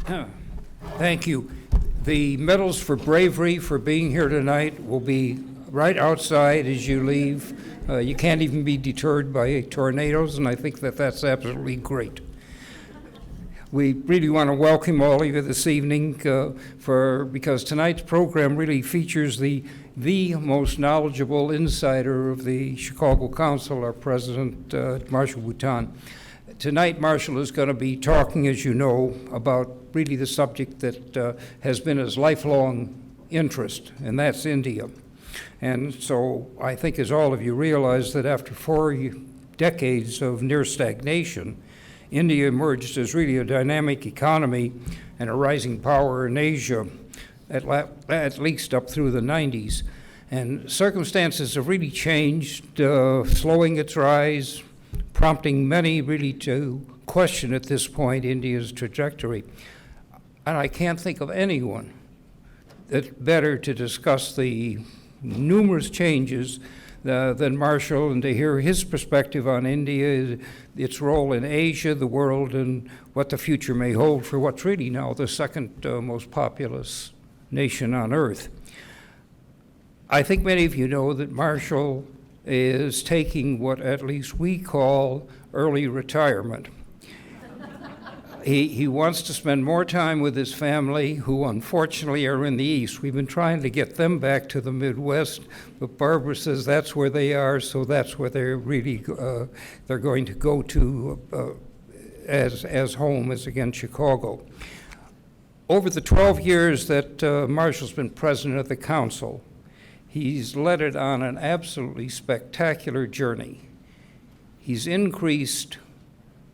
Thank you. The medals for bravery for being here tonight will be right outside as you leave. You can't even be deterred by tornadoes, and I think that that's absolutely great. We really want to welcome all of you this evening because tonight's program really features the most knowledgeable insider of the Chicago Council, our president, Marshall Bouton. Tonight, Marshall is going to be talking, as you know, about really the subject that has been his lifelong interest, and that's India. And so I think, as all of you realize, that after 4 decades of near stagnation, India emerged as really a dynamic economy and a rising power in Asia, at least up through the 90s. And circumstances have really changed, slowing its rise, prompting many really to question at this point India's trajectory. And I can't think of anyone that's better to discuss the numerous changes than Marshall, and to hear his perspective on India, its role in Asia, the world, and what the future may hold for what's really now the second most populous nation on earth. I think many of you know that Marshall is taking what at least we call early retirement. He wants to spend more time with his family, who unfortunately are in the East. We've been trying to get them back to the Midwest, but Barbara says that's where they are, so that's where they're really they're going to go to as home, as again Chicago. Over the 12 years that Marshall's been president of the council, he's led it on an absolutely spectacular journey. He's increased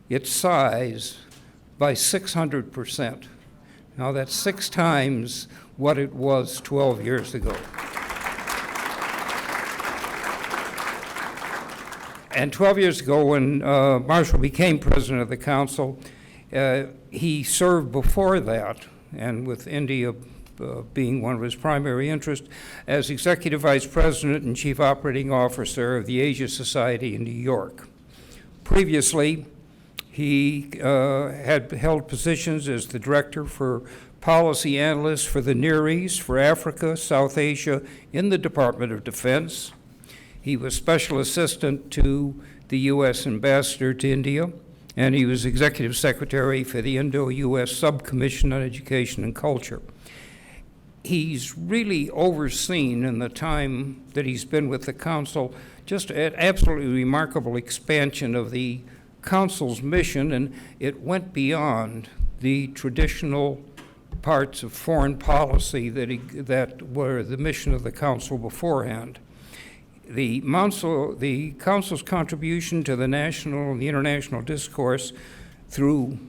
its size by 600%. Now that's 6 times what it was 12 years ago. And 12 years ago, when Marshall became president of the council, he served before that, and with India being one of his primary interests, as executive vice president and chief operating officer of the Asia Society in New York. Previously, he had held positions as the director for policy analyst for the Near East, for Africa, South Asia, in the Department of Defense. He was special assistant to the U.S. ambassador to India, and he was executive secretary for the Indo-U.S. Subcommission on Education and Culture. He's really overseen, in the time that he's been with the council, just an absolutely remarkable expansion of the council's mission, and it went beyond the traditional parts of foreign policy that were the mission of the council beforehand. The council's contribution to the national and the international discourse through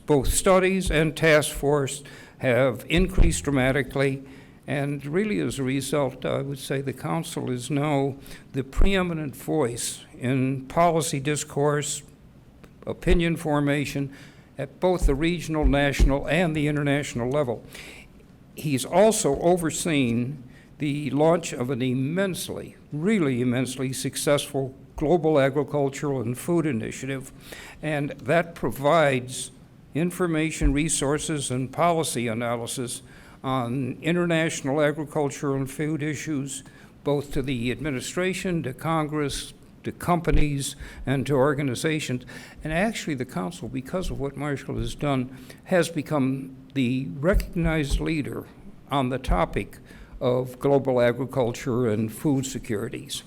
both studies and task force have increased dramatically, and really as a result, I would say the council is now the preeminent voice in policy discourse, opinion formation at both the regional, national, and the international level. He's also overseen the launch of an really immensely successful global agricultural and food initiative, and that provides information, resources, and policy analysis on international agricultural and food issues, both to the administration, to Congress, to companies, and to organizations. And actually the council, because of what Marshall has done, has become the recognized leader on the topic of global agriculture and food securities.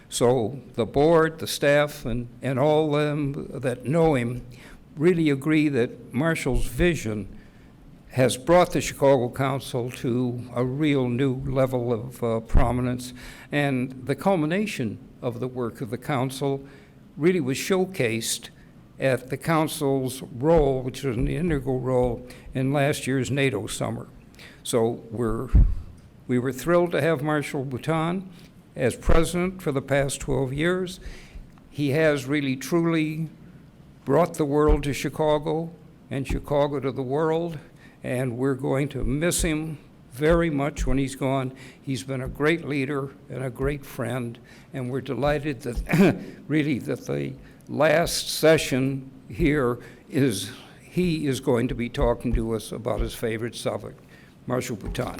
So the board, the staff, and all them that know him really agree that Marshall's vision has brought the Chicago Council to a real new level of prominence. And the culmination of the work of the council really was showcased at the council's role, which was an integral role in last year's NATO summer. So we were thrilled to have Marshall Bouton as president for the past 12 years. He has really truly brought the world to Chicago and Chicago to the world, and we're going to miss him very much when he's gone. He's been a great leader and a great friend, and we're delighted that really that the last session here is he is going to be talking to us about his favorite subject, Marshal Bouton.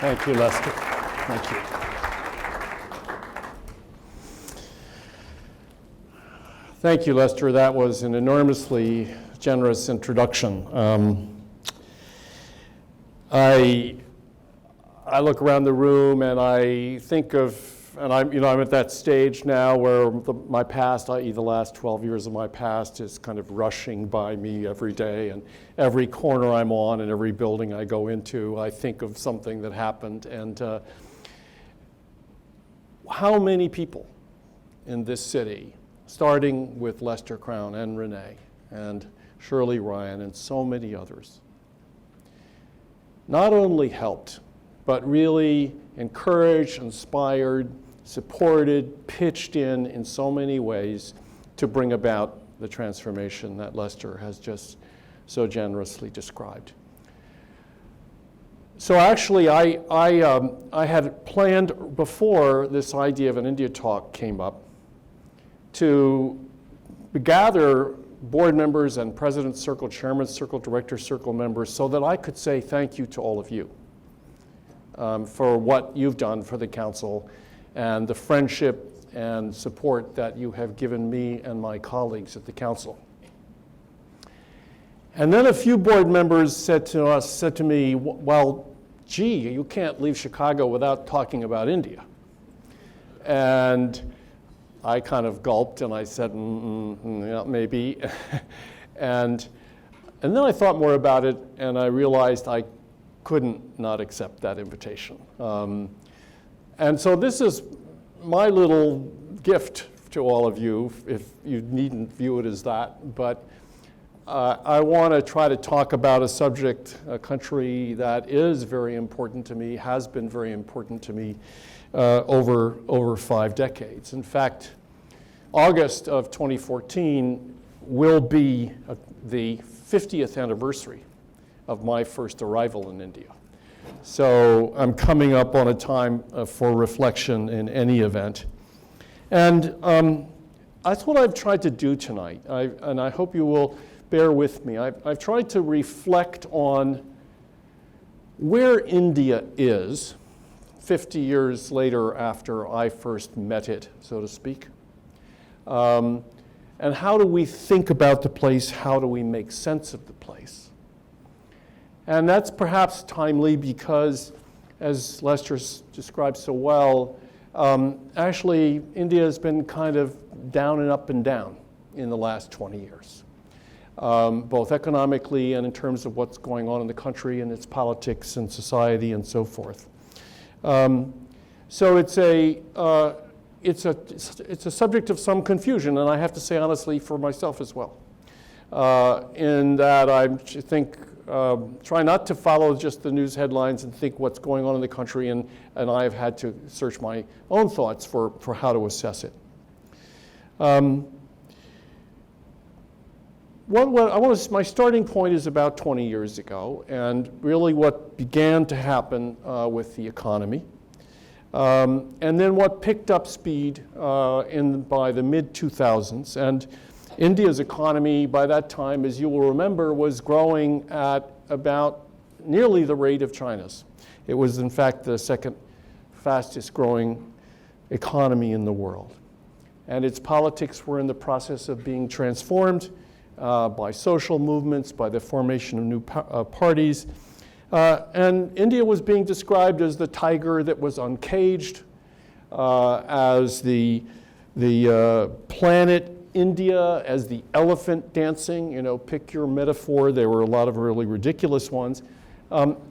Thank you, Lester. Thank you. Thank you, Lester. That was an enormously generous introduction. I look around the room and I think of, and I'm at that stage now where my past, i.e. the last 12 years of my past, is kind of rushing by me every day, and every corner I'm on and every building I go into, I think of something that happened. And how many people in this city, starting with Lester Crown and Renee and Shirley Ryan and so many others, not only helped, but really encouraged, inspired, supported, pitched in so many ways to bring about the transformation that Lester has just so generously described. So actually, I had planned before this idea of an India talk came up to gather board members and President's Circle, Chairman's Circle, Director's Circle members so that I could say thank you to all of you for what you've done for the council and the friendship and support that you have given me and my colleagues at the council. And then a few board members said to me, well, gee, you can't leave Chicago without talking about India. And I kind of gulped and I said, yeah, maybe. and then I thought more about it and I realized I couldn't not accept that invitation. And so this is my little gift to all of you, if you needn't view it as that, but I want to try to talk about a subject, a country that is very important to me, has been very important to me over 5 decades. In fact, August of 2014 will be the 50th anniversary of my first arrival in India. So I'm coming up on a time for reflection in any event. And that's what I've tried to do tonight, and I hope you will bear with me. I've tried to reflect on where India is 50 years later after I first met it, so to speak. And how do we think about the place? How do we make sense of the place? And that's perhaps timely because, as Lester described so well, actually India has been kind of down and up and down in the last 20 years, both economically and in terms of what's going on in the country and its politics and society and so forth. So it's a subject of some confusion, and I have to say honestly for myself as well, in that I think try not to follow just the news headlines and think what's going on in the country, and I've had to search my own thoughts for how to assess it. My starting point is about 20 years ago, and really what began to happen with the economy. And then what picked up speed by the mid-2000s. And India's economy by that time, as you will remember, was growing at about nearly the rate of China's. It was, in fact, the second fastest growing economy in the world. And its politics were in the process of being transformed by social movements, by the formation of new parties. And India was being described as the tiger that was uncaged, as the planet India, as the elephant dancing. Pick your metaphor. There were a lot of really ridiculous ones.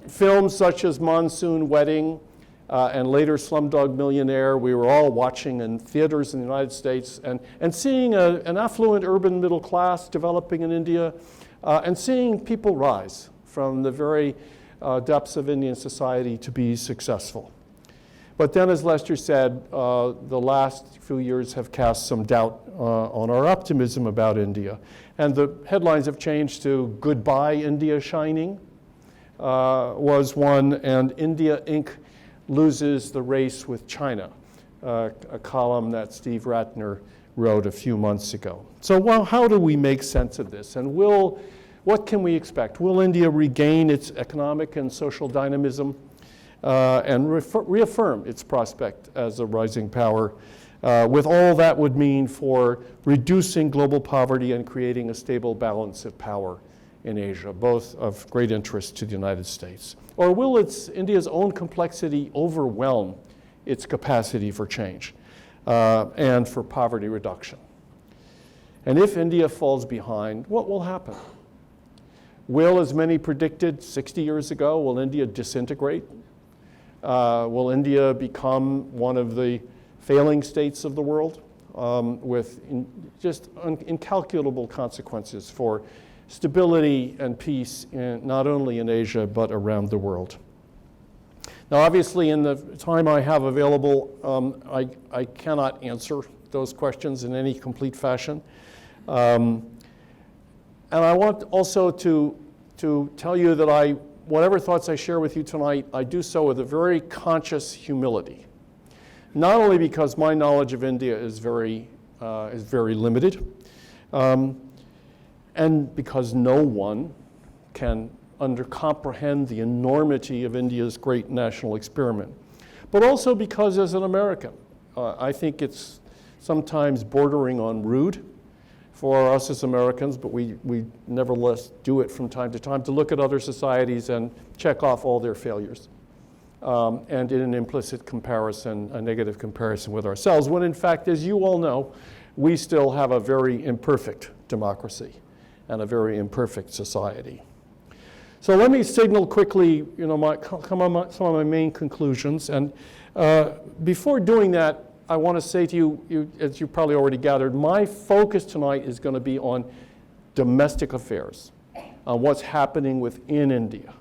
Films such as Monsoon Wedding and later Slumdog Millionaire, we were all watching in theaters in the United States and seeing an affluent urban middle class developing in India and seeing people rise from the very depths of Indian society to be successful. But then, as Lester said, the last few years have cast some doubt on our optimism about India. And the headlines have changed to "Goodbye India Shining" was one, and "India Inc. loses the race with China" a column that Steve Ratner wrote a few months ago. So, well, how do we make sense of this? And what can we expect? Will India regain its economic and social dynamism and reaffirm its prospect as a rising power, with all that would mean for reducing global poverty and creating a stable balance of power in Asia, both of great interest to the United States? Or will India's own complexity overwhelm its capacity for change and for poverty reduction? And if India falls behind, what will happen? Will, as many predicted 60 years ago, will India disintegrate? Will India become one of the failing states of the world with just incalculable consequences for stability and peace not only in Asia but around the world? Now, obviously, in the time I have available, I cannot answer those questions in any complete fashion. And I want also to tell you that whatever thoughts I share with you tonight, I do so with a very conscious humility. Not only because my knowledge of India is very limited, and because no one can comprehend the enormity of India's great national experiment, but also because as an American, I think it's sometimes bordering on rude for us as Americans, but we nevertheless do it from time to time, to look at other societies and check off all their failures. And in an implicit comparison, a negative comparison with ourselves, when in fact, as you all know, we still have a very imperfect democracy and a very imperfect society. So let me signal quickly, some of my main conclusions. And before doing that, I want to say to you, as you probably already gathered, my focus tonight is going to be on domestic affairs, on what's happening within India.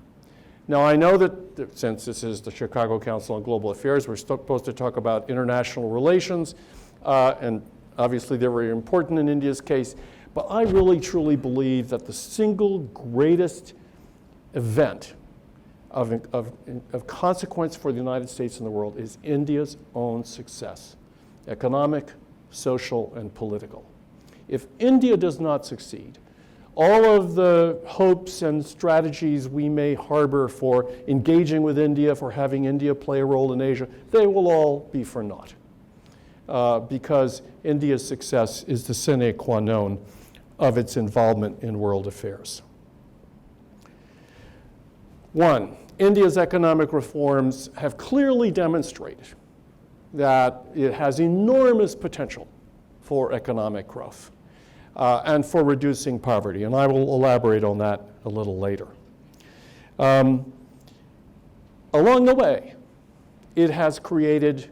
Now, I know that since this is the Chicago Council on Global Affairs, we're supposed to talk about international relations, and obviously they're very important in India's case, but I really truly believe that the single greatest event of consequence for the United States and the world is India's own success, economic, social, and political. If India does not succeed, all of the hopes and strategies we may harbor for engaging with India, for having India play a role in Asia, they will all be for naught. Because India's success is the sine qua non of its involvement in world affairs. One, India's economic reforms have clearly demonstrated that it has enormous potential for economic growth and for reducing poverty, and I will elaborate on that a little later. Along the way, it has created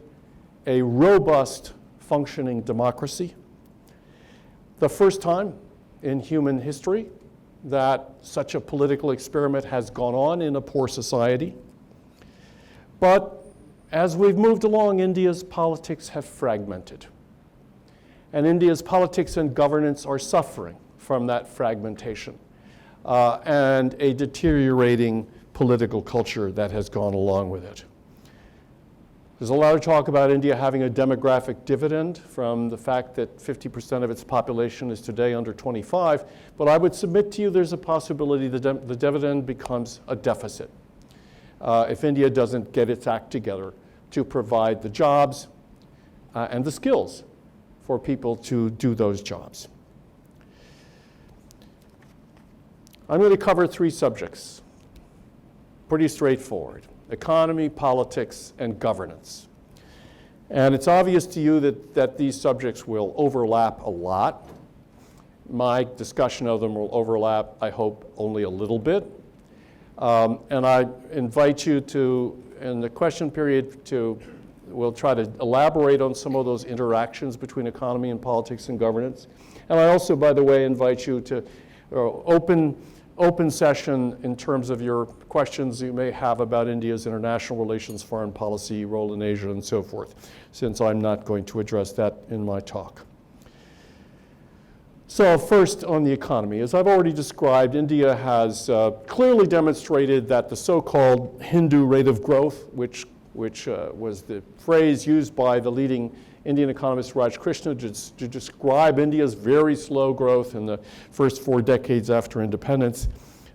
a robust, functioning democracy. The first time in human history that such a political experiment has gone on in a poor society. But as we've moved along, India's politics have fragmented. And India's politics and governance are suffering from that fragmentation and a deteriorating political culture that has gone along with it. There's a lot of talk about India having a demographic dividend from the fact that 50% of its population is today under 25, but I would submit to you there's a possibility the dividend becomes a deficit if India doesn't get its act together to provide the jobs and the skills for people to do those jobs. I'm going to cover three subjects, pretty straightforward: economy, politics, and governance. And it's obvious to you that these subjects will overlap a lot. My discussion of them will overlap, I hope, only a little bit. And I invite you to, in the question period, we'll try to elaborate on some of those interactions between economy and politics and governance. And I also, by the way, invite you to open session in terms of your questions you may have about India's international relations, foreign policy, role in Asia, and so forth, since I'm not going to address that in my talk. So first, on the economy. As I've already described, India has clearly demonstrated that the so-called Hindu rate of growth, which which was the phrase used by the leading Indian economist Raj Krishna to describe India's very slow growth in the first 4 decades after independence.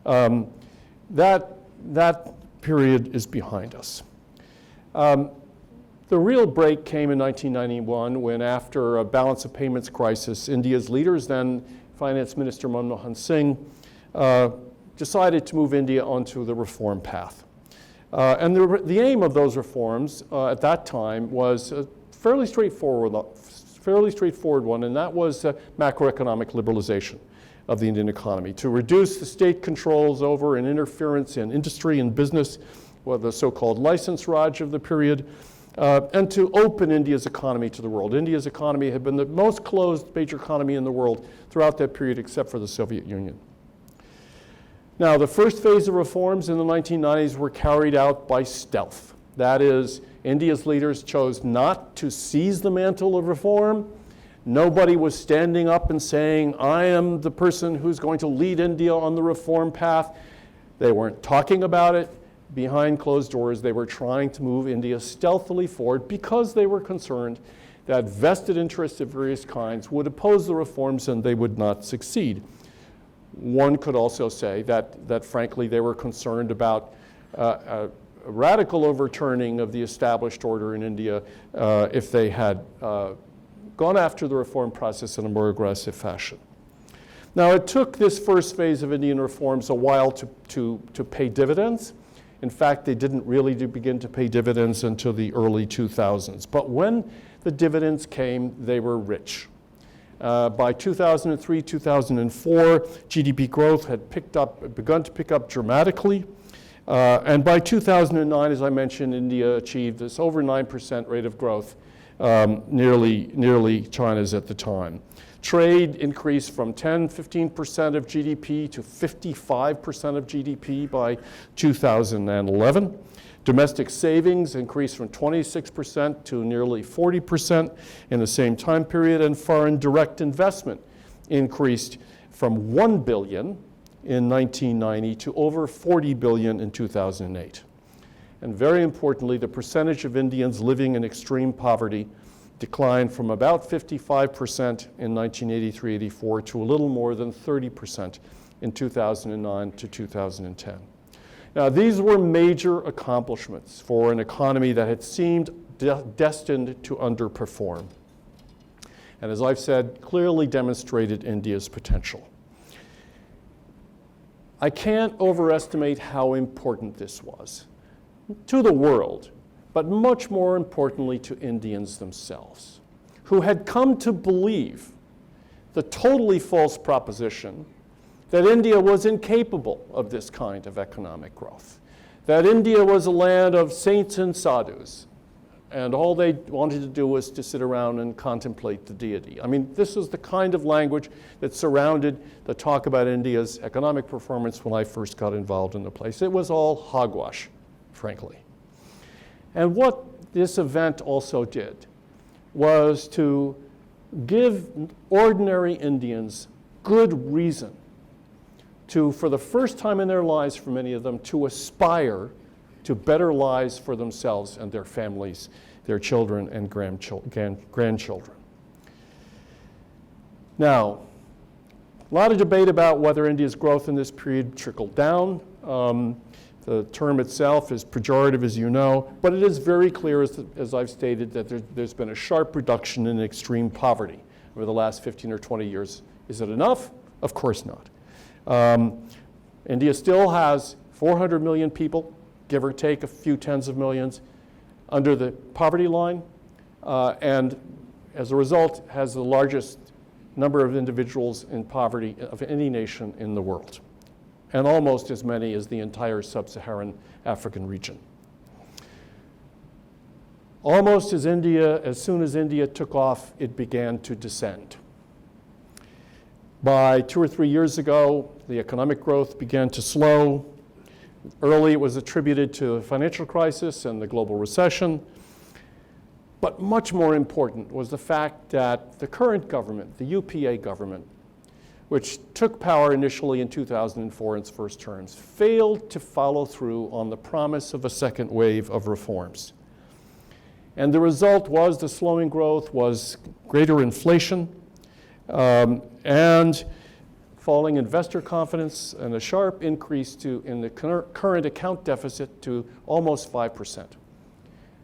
That period is behind us. The real break came in 1991 when, after a balance of payments crisis, India's leaders, then Finance Minister Manmohan Singh, decided to move India onto the reform path. And the aim of those reforms at that time was a fairly straightforward one, and that was macroeconomic liberalization of the Indian economy, to reduce the state controls over and interference in industry and business, well, the so-called license Raj of the period, and to open India's economy to the world. India's economy had been the most closed major economy in the world throughout that period, except for the Soviet Union. Now, the first phase of reforms in the 1990s were carried out by stealth. That is, India's leaders chose not to seize the mantle of reform. Nobody was standing up and saying, I am the person who's going to lead India on the reform path. They weren't talking about it. Behind closed doors, they were trying to move India stealthily forward because they were concerned that vested interests of various kinds would oppose the reforms and they would not succeed. One could also say that frankly, they were concerned about a radical overturning of the established order in India if they had gone after the reform process in a more aggressive fashion. Now, it took this first phase of Indian reforms a while to pay dividends. In fact, they didn't really begin to pay dividends until the early 2000s. But when the dividends came, they were rich. By 2003, 2004, GDP growth had begun to pick up dramatically. And by 2009, as I mentioned, India achieved this over 9% rate of growth, nearly China's at the time. Trade increased from 15% of GDP to 55% of GDP by 2011. Domestic savings increased from 26% to nearly 40% in the same time period, and foreign direct investment increased from $1 billion in 1990 to over $40 billion in 2008. And very importantly, the percentage of Indians living in extreme poverty declined from about 55% in 1983-84 to a little more than 30% in 2009 to 2010. Now, these were major accomplishments for an economy that had seemed destined to underperform. And as I've said, clearly demonstrated India's potential. I can't overestimate how important this was to the world, but much more importantly to Indians themselves, who had come to believe the totally false proposition that India was incapable of this kind of economic growth, that India was a land of saints and sadhus, and all they wanted to do was to sit around and contemplate the deity. I mean, this is the kind of language that surrounded the talk about India's economic performance when I first got involved in the place. It was all hogwash, frankly. And what this event also did was to give ordinary Indians good reason to, for the first time in their lives for many of them, to aspire to better lives for themselves and their families, their children and grandchildren. Now, a lot of debate about whether India's growth in this period trickled down. The term itself is pejorative, as you know, but it is very clear, as I've stated, that there's been a sharp reduction in extreme poverty over the last 15 or 20 years. Is it enough? Of course not. India still has 400 million people, give or take a few tens of millions, under the poverty line, and as a result has the largest number of individuals in poverty of any nation in the world, and almost as many as the entire sub-Saharan African region. Almost as soon as India took off, it began to descend. By 2 or 3 years ago, the economic growth began to slow. Early, it was attributed to the financial crisis and the global recession. But much more important was the fact that the current government, the UPA government, which took power initially in 2004 in its first terms, failed to follow through on the promise of a second wave of reforms. And the result was the slowing growth, was greater inflation, and falling investor confidence, and a sharp increase in the current account deficit to almost 5%.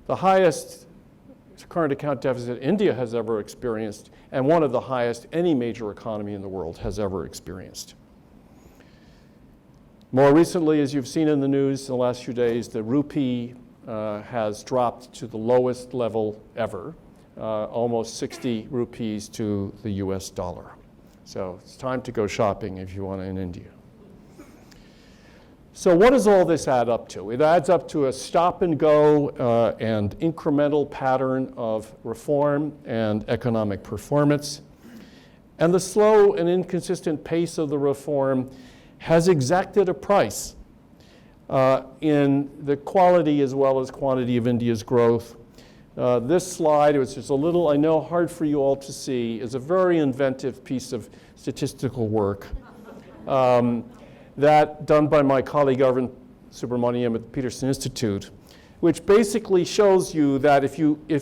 The highest current account deficit India has ever experienced, and one of the highest any major economy in the world has ever experienced. More recently, as you've seen in the news in the last few days, the rupee has dropped to the lowest level ever, almost 60 rupees to the US dollar. So it's time to go shopping if you want in India. So what does all this add up to? It adds up to a stop and go and incremental pattern of reform and economic performance. And the slow and inconsistent pace of the reform has exacted a price in the quality as well as quantity of India's growth. This slide, which is a little, I know, hard for you all to see, is a very inventive piece of statistical work that done by my colleague Arvind Subramaniam at the Peterson Institute, which basically shows you that if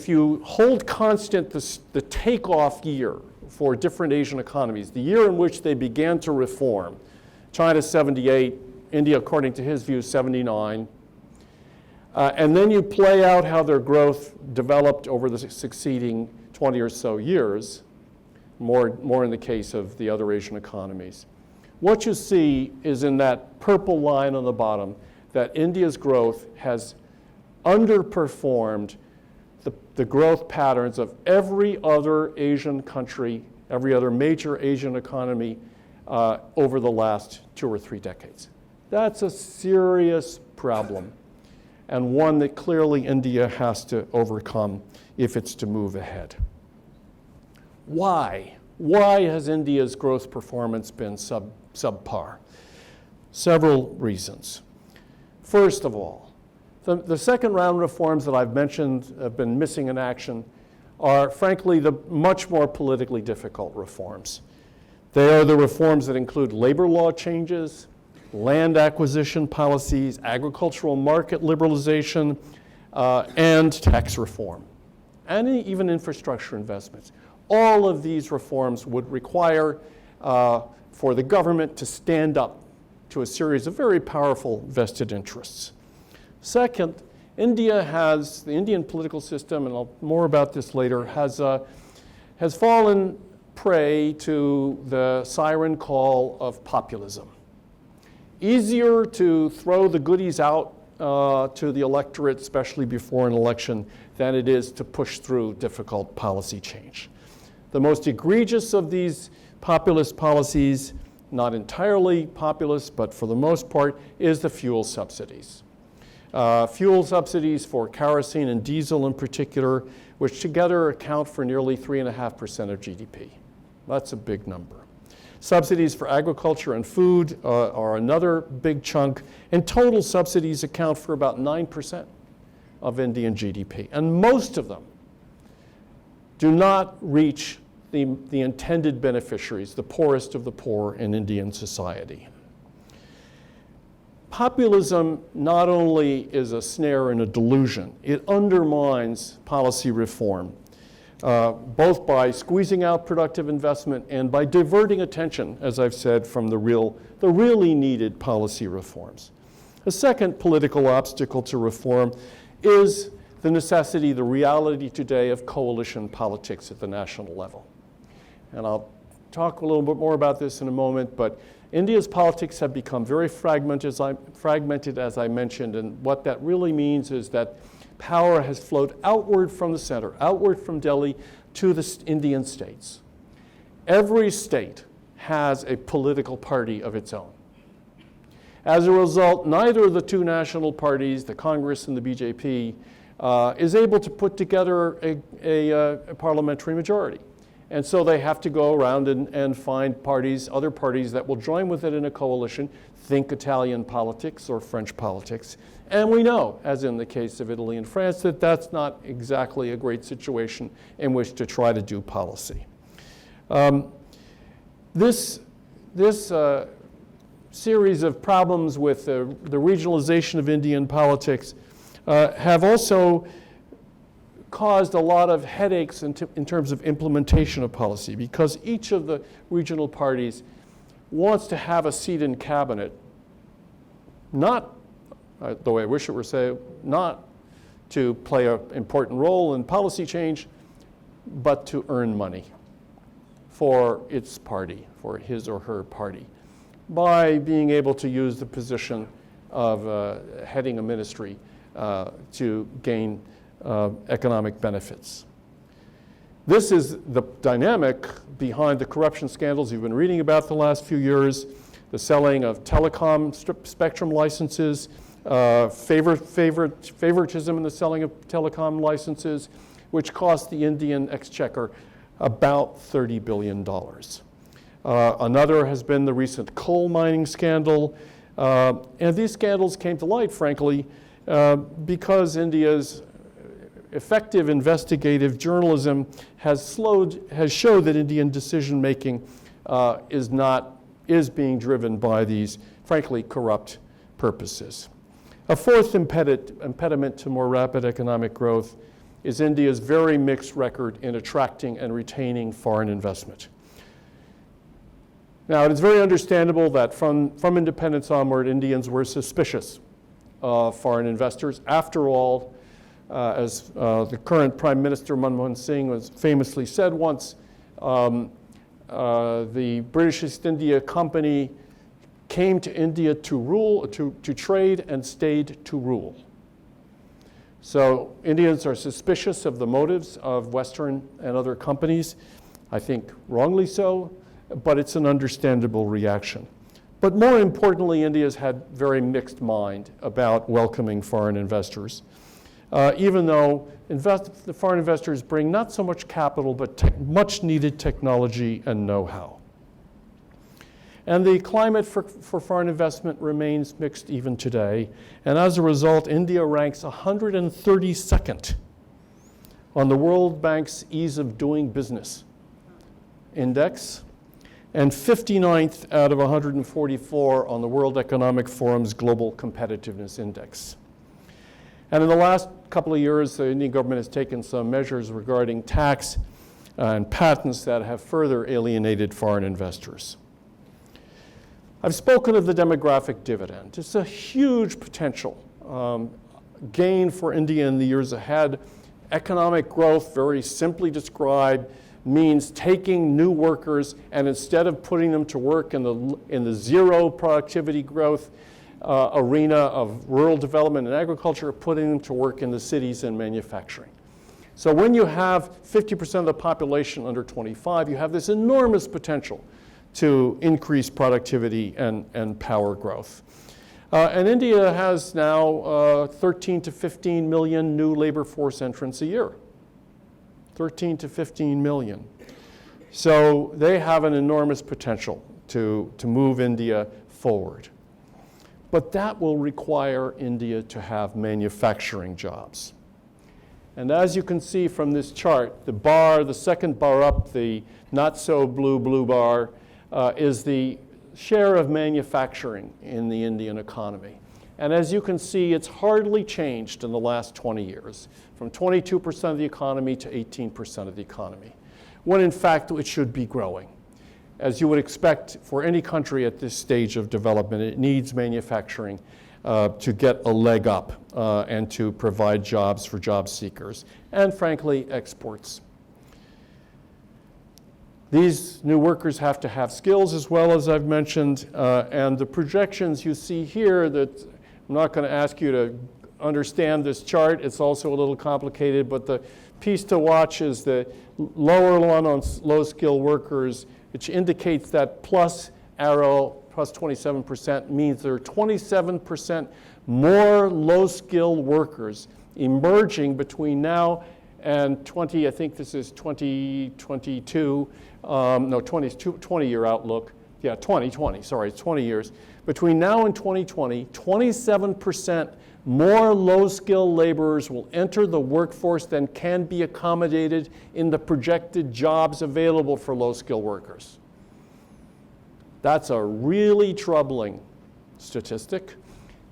you hold constant the takeoff year for different Asian economies, the year in which they began to reform, China 78, India, according to his view, 79, and then you play out how their growth developed over the succeeding 20 or so years, more in the case of the other Asian economies. What you see is in that purple line on the bottom that India's growth has underperformed the growth patterns of every other Asian country, every other major Asian economy over the last 2 or 3 decades. That's a serious problem, and one that clearly India has to overcome if it's to move ahead. Why? Why has India's growth performance been subpar? Several reasons. First of all, the second round reforms that I've mentioned have been missing in action are, frankly, the much more politically difficult reforms. They are the reforms that include labor law changes, land acquisition policies, agricultural market liberalization, and tax reform, and even infrastructure investments. All of these reforms would require for the government to stand up to a series of very powerful vested interests. Second, the Indian political system, and more about this later, has fallen prey to the siren call of populism. Easier to throw the goodies out to the electorate, especially before an election, than it is to push through difficult policy change. The most egregious of these populist policies, not entirely populist, but for the most part, is the fuel subsidies. Fuel subsidies for kerosene and diesel in particular, which together account for nearly 3.5% of GDP. That's a big number. Subsidies for agriculture and food are another big chunk, and total subsidies account for about 9% of Indian GDP. And most of them do not reach the intended beneficiaries, the poorest of the poor in Indian society. Populism not only is a snare and a delusion, it undermines policy reform, both by squeezing out productive investment and by diverting attention, as I've said, from the really needed policy reforms. A second political obstacle to reform is the necessity, the reality today of coalition politics at the national level. And I'll talk a little bit more about this in a moment, but India's politics have become very fragmented, as I mentioned, and what that really means is that power has flowed outward from the center, outward from Delhi to the Indian states. Every state has a political party of its own. As a result, neither of the two national parties, the Congress and the BJP, is able to put together a parliamentary majority. And so they have to go around and find other parties that will join with it in a coalition, think Italian politics or French politics. And we know, as in the case of Italy and France, that that's not exactly a great situation in which to try to do policy. This series of problems with the regionalization of Indian politics have also caused a lot of headaches in terms of implementation of policy, because each of the regional parties wants to have a seat in cabinet, not, the way I wish it were say, not to play an important role in policy change, but to earn money for its party, for his or her party, by being able to use the position of heading a ministry to gain economic benefits. This is the dynamic behind the corruption scandals you've been reading about the last few years, the selling of telecom spectrum licenses, favoritism in the selling of telecom licenses, which cost the Indian exchequer about $30 billion. Another has been the recent coal mining scandal. And these scandals came to light, frankly, because India's effective investigative journalism has showed that Indian decision-making is being driven by these, frankly, corrupt purposes. A fourth impediment to more rapid economic growth is India's very mixed record in attracting and retaining foreign investment. Now, it is very understandable that from independence onward, Indians were suspicious of foreign investors. After all, as the current Prime Minister Manmohan Singh was famously said once, the British East India Company came to India to rule, to trade, and stayed to rule. So Indians are suspicious of the motives of Western and other companies, I think wrongly so, but it's an understandable reaction. But more importantly, India's had very mixed mind about welcoming foreign investors, even though the foreign investors bring not so much capital, but much needed technology and know-how. And the climate for foreign investment remains mixed even today. And as a result, India ranks 132nd on the World Bank's Ease of Doing Business Index, and 59th out of 144 on the World Economic Forum's Global Competitiveness Index. And in the last couple of years, the Indian government has taken some measures regarding tax and patents that have further alienated foreign investors. I've spoken of the demographic dividend. It's a huge potential gain for India in the years ahead. Economic growth, very simply described, means taking new workers and instead of putting them to work in the zero productivity growth arena of rural development and agriculture, putting them to work in the cities and manufacturing. So when you have 50% of the population under 25, you have this enormous potential to increase productivity and power growth. And India has now 13 to 15 million new labor force entrants a year. 13 to 15 million. So they have an enormous potential to move India forward. But that will require India to have manufacturing jobs. And as you can see from this chart, the second bar up, the not so blue bar, is the share of manufacturing in the Indian economy. And as you can see, it's hardly changed in the last 20 years, from 22% of the economy to 18% of the economy, when in fact it should be growing. As you would expect for any country at this stage of development, it needs manufacturing to get a leg up and to provide jobs for job seekers, and frankly, exports. These new workers have to have skills as well, as I've mentioned, and the projections you see here, that I'm not going to ask you to understand this chart. It's also a little complicated, but the piece to watch is the lower one on low-skilled workers, which indicates that plus arrow, plus 27%, means there are 27% more low-skilled workers emerging between now and 20, I think this is 2022, 20-year outlook. Yeah, 2020, sorry, it's 20 years. Between now and 2020, 27% more low-skilled laborers will enter the workforce than can be accommodated in the projected jobs available for low-skilled workers. That's a really troubling statistic.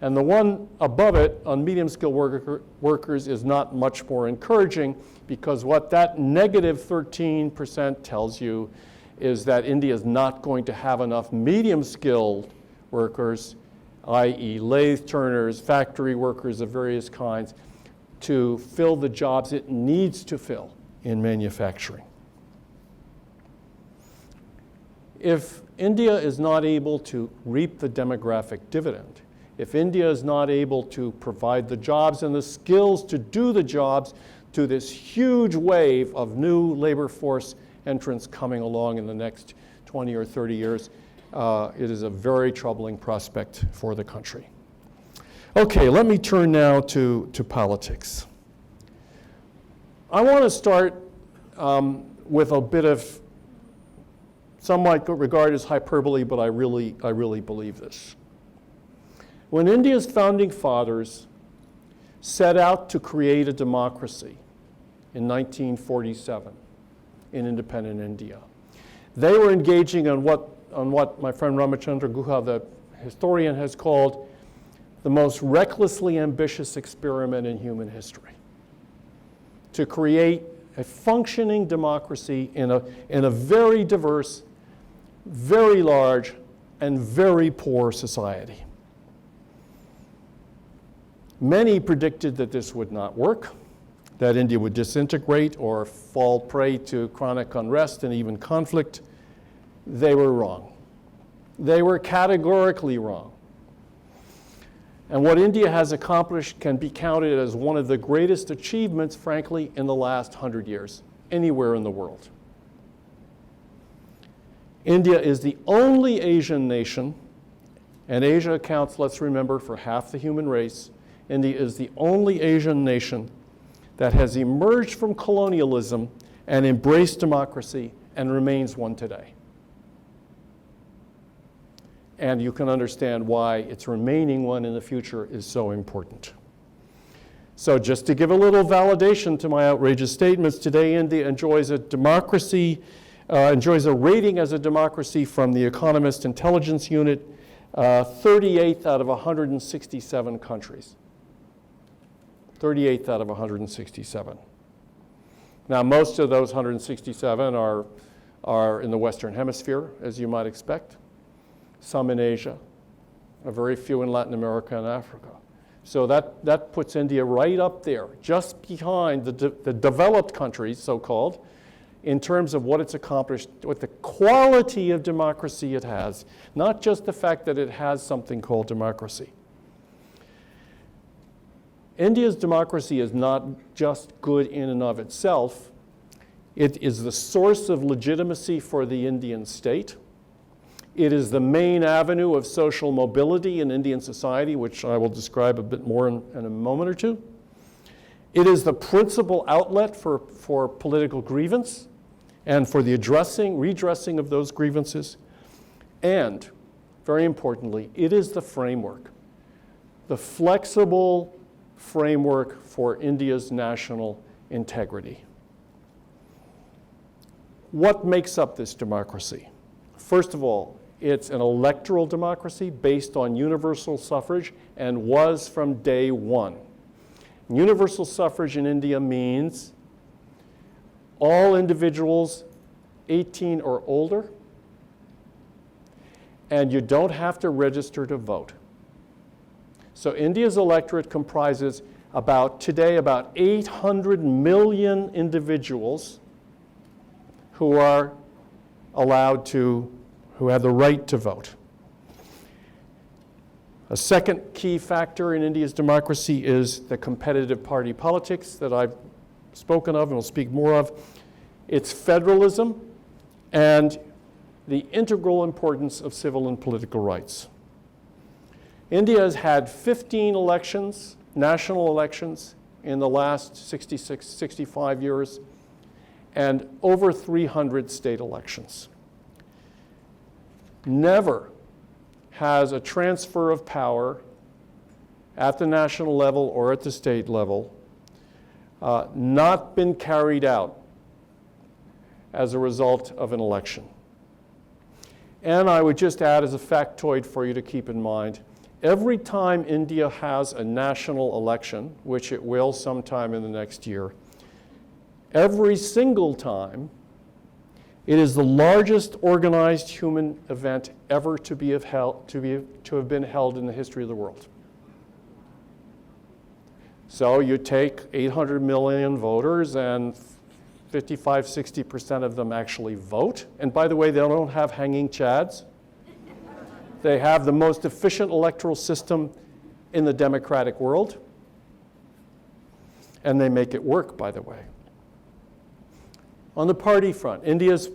And the one above it on medium-skilled workers is not much more encouraging, because what that negative 13% tells you is that India is not going to have enough medium-skilled workers, i.e. lathe turners, factory workers of various kinds, to fill the jobs it needs to fill in manufacturing. If India is not able to reap the demographic dividend, if India is not able to provide the jobs and the skills to do the jobs to this huge wave of new labor force entrants coming along in the next 20 or 30 years, it is a very troubling prospect for the country. Okay, let me turn now to politics. I want to start with a bit of, some might regard as hyperbole, but I really believe this. When India's founding fathers set out to create a democracy in 1947 in independent India, they were engaging on what my friend Ramachandra Guha, the historian, has called the most recklessly ambitious experiment in human history, to create a functioning democracy in a very diverse, very large, and very poor society. Many predicted that this would not work, that India would disintegrate or fall prey to chronic unrest and even conflict. They were wrong. They were categorically wrong. And what India has accomplished can be counted as one of the greatest achievements, frankly, in the last 100 years, anywhere in the world. India is the only Asian nation, and Asia accounts, let's remember, for half the human race. India is the only Asian nation that has emerged from colonialism and embraced democracy and remains one today. And you can understand why its remaining one in the future is so important. So just to give a little validation to my outrageous statements, today India enjoys a democracy, enjoys a rating as a democracy from the Economist Intelligence Unit, 38th out of 167 countries. 38th out of 167. Now, most of those 167 are in the Western Hemisphere, as you might expect. Some in Asia, a very few in Latin America and Africa. So that puts India right up there, just behind the developed countries, so-called, in terms of what it's accomplished, what the quality of democracy it has, not just the fact that it has something called democracy. India's democracy is not just good in and of itself. It is the source of legitimacy for the Indian state. It is the main avenue of social mobility in Indian society, which I will describe a bit more in a moment or two. It is the principal outlet for political grievance and for the redressing of those grievances. And, very importantly, it is the framework, the flexible framework for India's national integrity. What makes up this democracy? First of all, it's an electoral democracy based on universal suffrage and was from day one. Universal suffrage in India means all individuals 18 or older, and you don't have to register to vote. So India's electorate comprises today about 800 million individuals who are who have the right to vote. A second key factor in India's democracy is the competitive party politics that I've spoken of and will speak more of. It's federalism and the integral importance of civil and political rights. India has had 15 elections, national elections, in the last 65 years, and over 300 state elections. Never has a transfer of power at the national level or at the state level not been carried out as a result of an election. And I would just add as a factoid for you to keep in mind, every time India has a national election, which it will sometime in the next year, every single time, it is the largest organized human event ever to have been held in the history of the world. So you take 800 million voters and 55, 60% of them actually vote. And by the way, they don't have hanging chads. They have the most efficient electoral system in the democratic world. And they make it work, by the way. On the party front, India's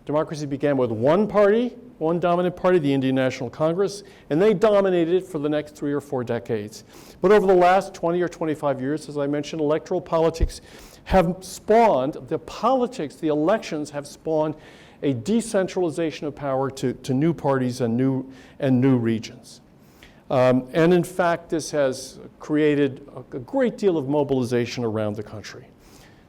democracy began with one party, one dominant party, the Indian National Congress, and they dominated it for the next 3 or 4 decades. But over the last 20 or 25 years, as I mentioned, electoral politics have spawned, the elections have spawned a decentralization of power to new parties and new regions. And in fact, this has created a great deal of mobilization around the country.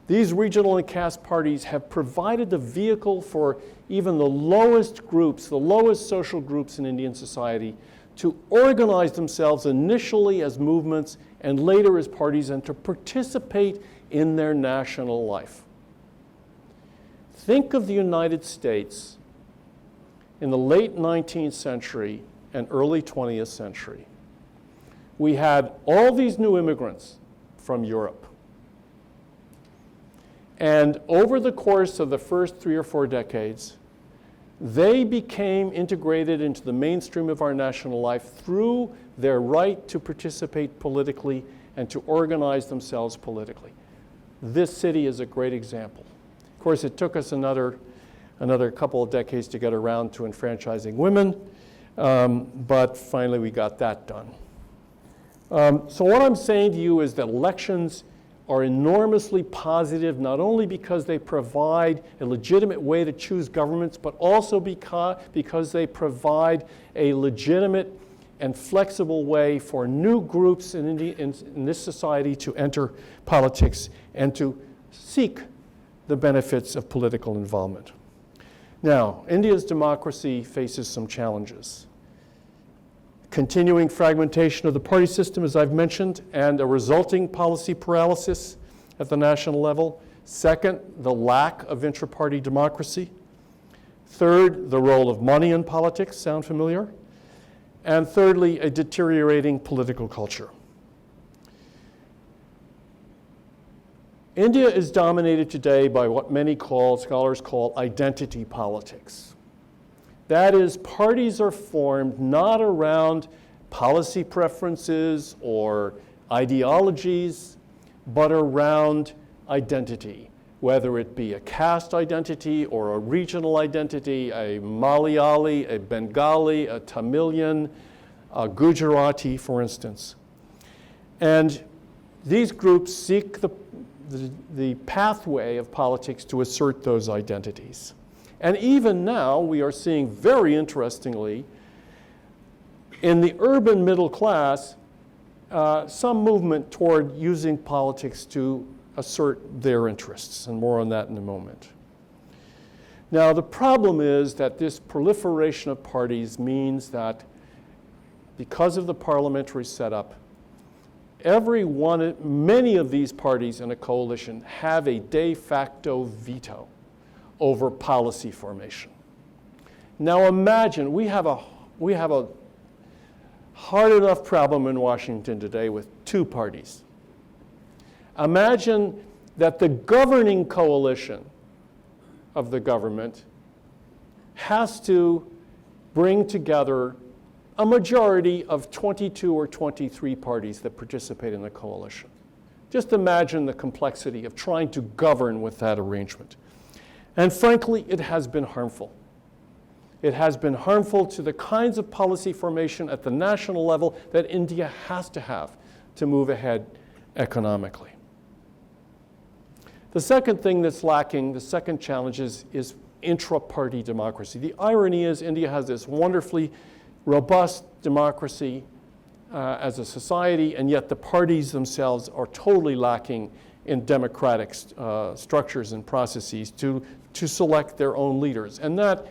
These regional and caste parties have provided the vehicle for even the lowest groups, the lowest social groups in Indian society, to organize themselves initially as movements and later as parties and to participate in their national life. Think of the United States in the late 19th century and early 20th century. We had all these new immigrants from Europe. And over the course of the first 3 or 4 decades, they became integrated into the mainstream of our national life through their right to participate politically and to organize themselves politically. This city is a great example. Of course, it took us another couple of decades to get around to enfranchising women, but finally we got that done. So what I'm saying to you is that elections are enormously positive, not only because they provide a legitimate way to choose governments, but also because they provide a legitimate and flexible way for new groups in this society to enter politics and to seek the benefits of political involvement. Now, India's democracy faces some challenges. Continuing fragmentation of the party system, as I've mentioned, and a resulting policy paralysis at the national level. Second, the lack of intra-party democracy. Third, the role of money in politics. Sound familiar? And thirdly, a deteriorating political culture. India is dominated today by what many scholars call identity politics. That is, parties are formed not around policy preferences or ideologies, but around identity, whether it be a caste identity or a regional identity, a Malayali, a Bengali, a Tamilian, a Gujarati, for instance. And these groups seek the pathway of politics to assert those identities. And even now, we are seeing, very interestingly, in the urban middle class, some movement toward using politics to assert their interests, and more on that in a moment. Now, the problem is that this proliferation of parties means that because of the parliamentary setup, many of these parties in a coalition have a de facto veto over policy formation. Now imagine, we have a hard enough problem in Washington today with 2 parties. Imagine that the governing coalition of the government has to bring together a majority of 22 or 23 parties that participate in the coalition. Just imagine the complexity of trying to govern with that arrangement. And frankly, it has been harmful. It has been harmful to the kinds of policy formation at the national level that India has to have to move ahead economically. The second thing that's lacking, the second challenge is intra-party democracy. The irony is India has this wonderfully robust democracy as a society, and yet the parties themselves are totally lacking in democratic structures and processes to select their own leaders. And that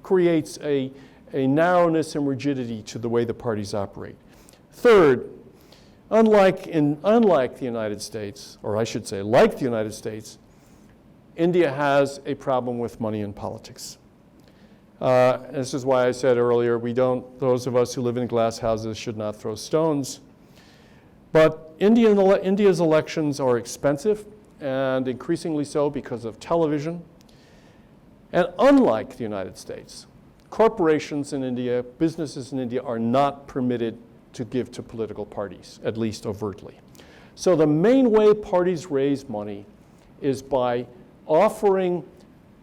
creates a a narrowness and rigidity to the way the parties operate. Third, unlike the United States, or I should say like the United States, India has a problem with money in politics. This is why I said earlier, those of us who live in glass houses should not throw stones. But India's elections are expensive, and increasingly so because of television. And unlike the United States, corporations in India, businesses in India are not permitted to give to political parties, at least overtly. So the main way parties raise money is by offering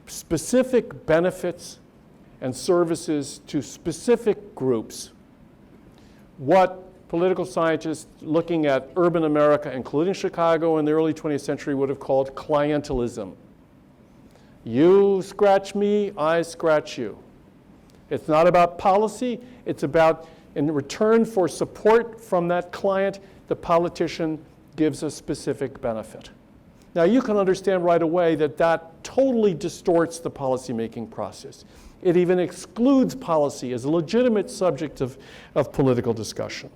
specific benefits and services to specific groups. What political scientists looking at urban America, including Chicago in the early 20th century, would have called clientelism. You scratch me, I scratch you. It's not about policy, it's about, in return for support from that client, the politician gives a specific benefit. Now you can understand right away that that totally distorts the policymaking process. It even excludes policy as a legitimate subject of political discussion.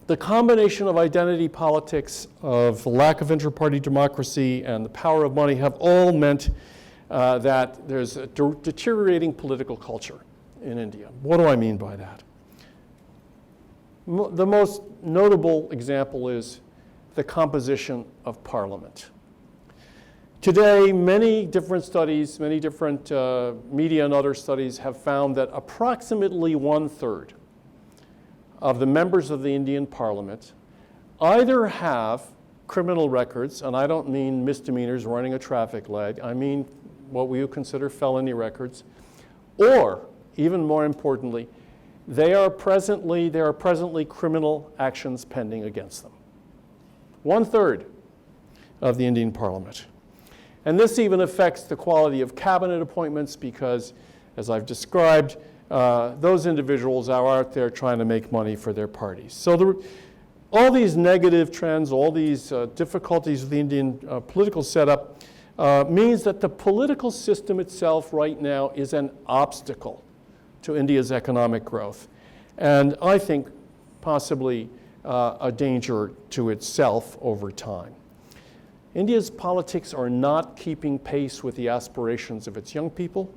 The combination of identity politics, of the lack of inter-party democracy, and the power of money have all meant that there's a deteriorating political culture in India. What do I mean by that? The most notable example is the composition of parliament. Today, many different studies, many different media and other studies have found that approximately 1/3 of the members of the Indian parliament either have criminal records, and I don't mean misdemeanors running a traffic light, I mean what we would consider felony records, or, even more importantly, there are presently criminal actions pending against them. 1/3 of the Indian parliament. And this even affects the quality of cabinet appointments because, as I've described, those individuals are out there trying to make money for their parties. So all these negative trends, all these difficulties with the Indian political setup means that the political system itself right now is an obstacle to India's economic growth. And I think possibly a danger to itself over time. India's politics are not keeping pace with the aspirations of its young people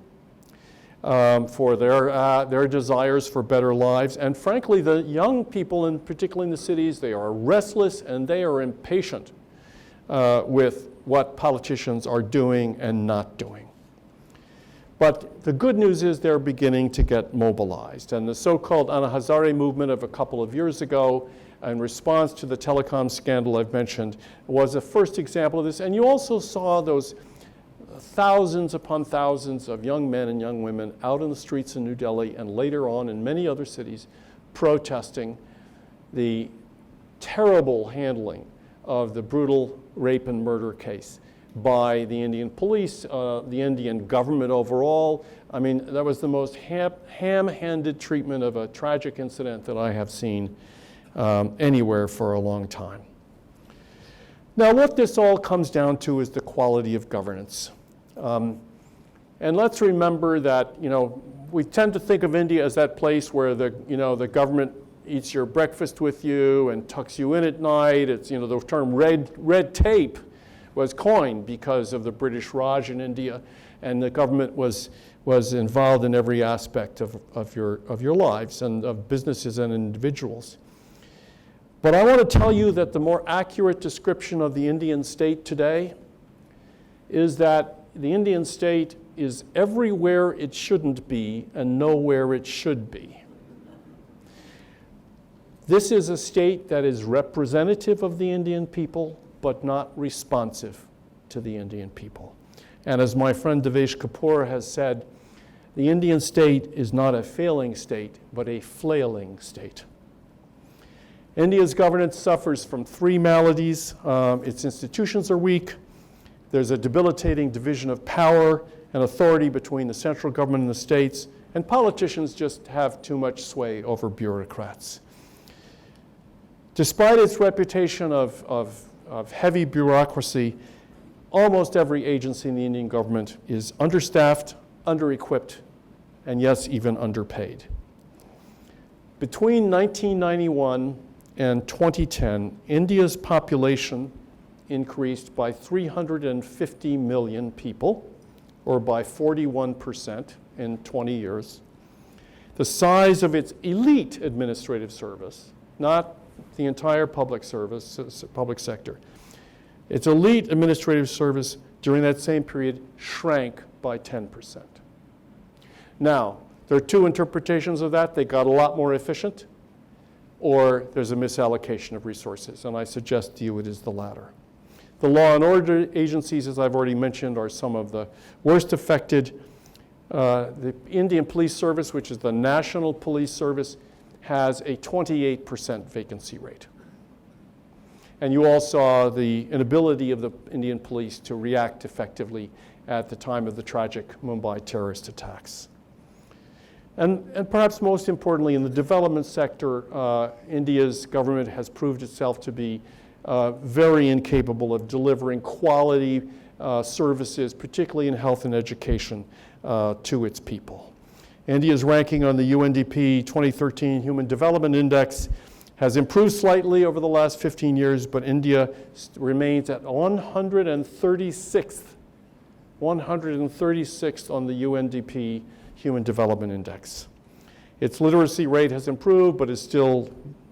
for their desires for better lives. And frankly, the young people, particularly in the cities, they are restless and they are impatient with what politicians are doing and not doing. But the good news is they're beginning to get mobilized. And the so-called Anna Hazare movement of a couple of years ago, in response to the telecom scandal I've mentioned, was the first example of this. And you also saw those thousands upon thousands of young men and young women out in the streets in New Delhi and later on in many other cities protesting the terrible handling of the brutal rape and murder case by the Indian police, the Indian government overall. I mean, that was the most ham-handed treatment of a tragic incident that I have seen anywhere for a long time. Now, what this all comes down to is the quality of governance. And let's remember that, we tend to think of India as that place where the government eats your breakfast with you and tucks you in at night. It's, the term red tape was coined because of the British Raj in India, and the government was involved in every aspect of your lives and of businesses and individuals. But I want to tell you that the more accurate description of the Indian state today is that the Indian state is everywhere it shouldn't be and nowhere it should be. This is a state that is representative of the Indian people, but not responsive to the Indian people. And as my friend Devesh Kapoor has said, the Indian state is not a failing state, but a flailing state. India's governance suffers from three maladies. Its institutions are weak. There's a debilitating division of power and authority between the central government and the states, and politicians just have too much sway over bureaucrats. Despite its reputation of heavy bureaucracy, almost every agency in the Indian government is understaffed, under-equipped, and yes, even underpaid. Between 1991 and 2010, India's population increased by 350 million people, or by 41% in 20 years. The size of its elite administrative service, not the entire public sector, its elite administrative service during that same period shrank by 10%. Now, there are two interpretations of that. They got a lot more efficient, or there's a misallocation of resources, and I suggest to you it is the latter. The law and order agencies, as I've already mentioned, are some of the worst affected. The Indian Police Service, which is the national police service, has a 28% vacancy rate. And you all saw the inability of the Indian police to react effectively at the time of the tragic Mumbai terrorist attacks. And perhaps most importantly, in the development sector, India's government has proved itself to be very incapable of delivering quality services, particularly in health and education, to its people. India's ranking on the UNDP 2013 Human Development Index has improved slightly over the last 15 years, but India remains at 136th on the UNDP Human Development Index. Its literacy rate has improved, but is still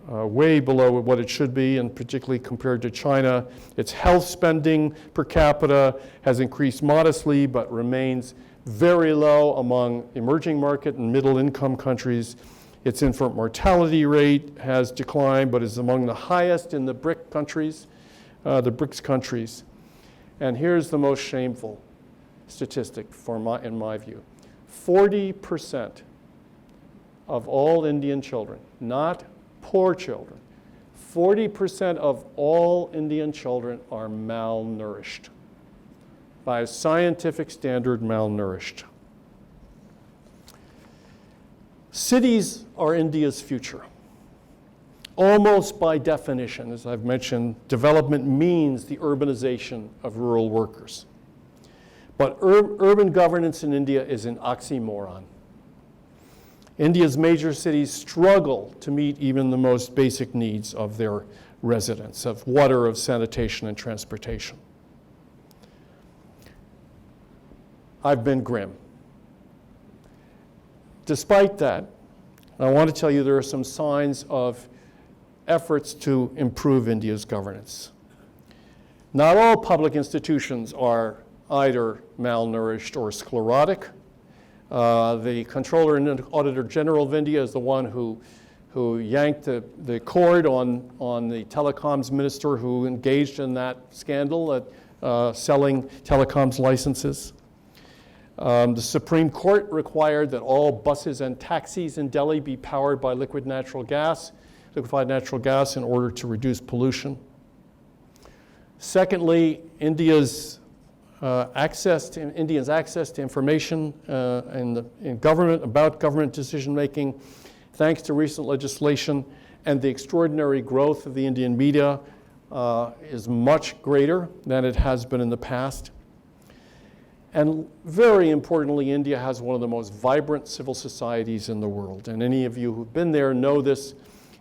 way below what it should be, and particularly compared to China. Its health spending per capita has increased modestly, but remains very low among emerging market and middle income countries. Its infant mortality rate has declined, but is among the highest in the BRICS countries. And here's the most shameful statistic in my view. 40% of all Indian children, not poor children, 40% of all Indian children are malnourished. By a scientific standard, malnourished. Cities are India's future. Almost by definition, as I've mentioned, development means the urbanization of rural workers. But urban governance in India is an oxymoron. India's major cities struggle to meet even the most basic needs of their residents, of water, of sanitation, and transportation. I've been grim. Despite that, I want to tell you there are some signs of efforts to improve India's governance. Not all public institutions are either malnourished or sclerotic. The Comptroller and Auditor General of India is the one who yanked the cord on the telecoms minister who engaged in that scandal at selling telecoms licenses. The Supreme Court required that all buses and taxis in Delhi be powered by liquefied natural gas in order to reduce pollution. Secondly, Indians' access to information in government, about government decision-making, thanks to recent legislation and the extraordinary growth of the Indian media, is much greater than it has been in the past. And very importantly, India has one of the most vibrant civil societies in the world. And any of you who've been there know this.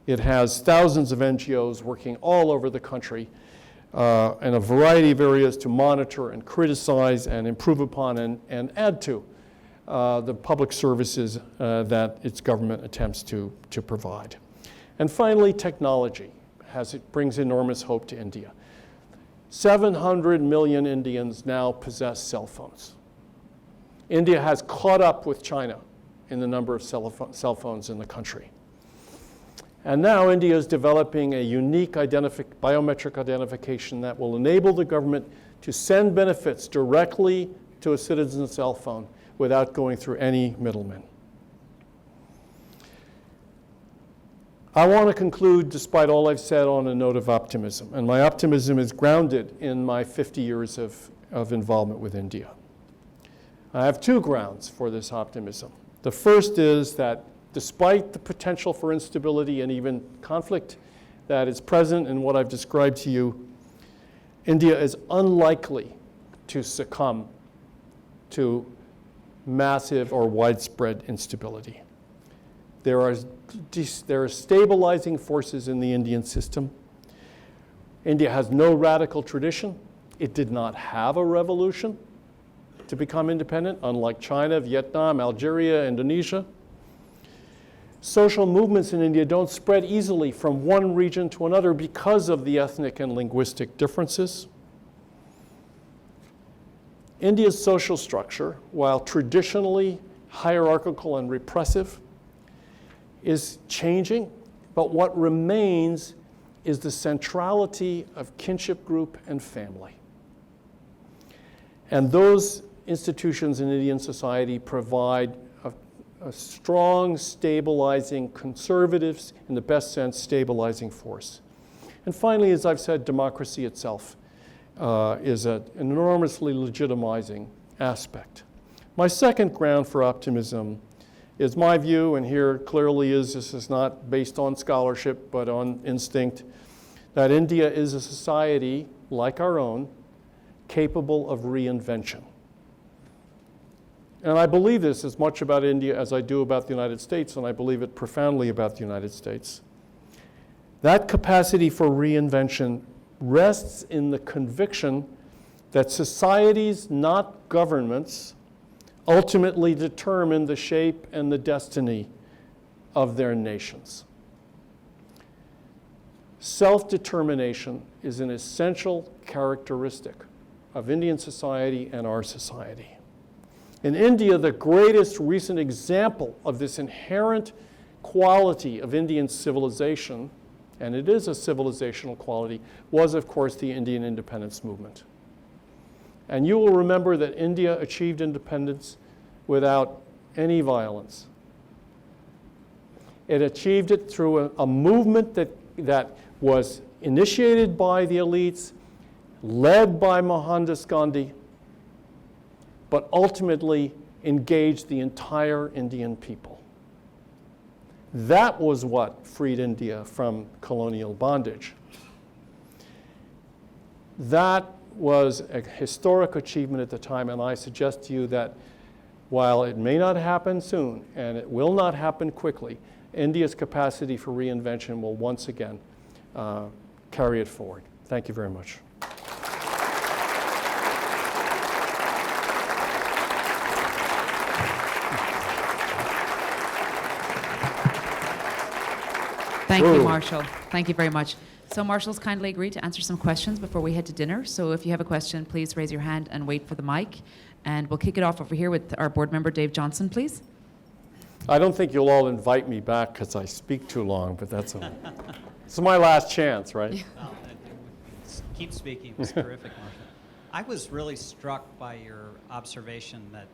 It has thousands of NGOs working all over the country in a variety of areas to monitor and criticize and improve upon and add to the public services that its government attempts to provide. And finally, technology brings enormous hope to India. 700 million Indians now possess cell phones. India has caught up with China in the number of cell phones in the country. And now India is developing a unique biometric identification that will enable the government to send benefits directly to a citizen's cell phone without going through any middlemen. I want to conclude, despite all I've said, on a note of optimism. And my optimism is grounded in my 50 years of involvement with India. I have two grounds for this optimism. The first is that despite the potential for instability and even conflict that is present in what I've described to you, India is unlikely to succumb to massive or widespread instability. There are stabilizing forces in the Indian system. India has no radical tradition. It did not have a revolution to become independent, unlike China, Vietnam, Algeria, Indonesia. Social movements in India don't spread easily from one region to another because of the ethnic and linguistic differences. India's social structure, while traditionally hierarchical and repressive, is changing, but what remains is the centrality of kinship group and family. And those institutions in Indian society provide a strong, stabilizing, conservatives, in the best sense, stabilizing force. And finally, as I've said, democracy itself is an enormously legitimizing aspect. My second ground for optimism is my view, and here clearly this is not based on scholarship, but on instinct, that India is a society like our own, capable of reinvention. And I believe this as much about India as I do about the United States, and I believe it profoundly about the United States. That capacity for reinvention rests in the conviction that societies, not governments, ultimately determine the shape and the destiny of their nations. Self-determination is an essential characteristic of Indian society and our society. In India, the greatest recent example of this inherent quality of Indian civilization, and it is a civilizational quality, was, of course, the Indian independence movement. And you will remember that India achieved independence without any violence. It achieved it through a movement that was initiated by the elites, led by Mohandas Gandhi, but ultimately engaged the entire Indian people. That was what freed India from colonial bondage. That was a historic achievement at the time, and I suggest to you that while it may not happen soon, and it will not happen quickly, India's capacity for reinvention will once again carry it forward. Thank you very much. Thank you, Marshall. Thank you very much. So Marshall's kindly agreed to answer some questions before we head to dinner. So if you have a question, please raise your hand and wait for the mic. And we'll kick it off over here with our board member, Dave Johnson, please. I don't think you'll all invite me back because I speak too long, but that's okay. It's my last chance, right? Well, keep speaking. It was terrific, Marshall. I was really struck by your observation that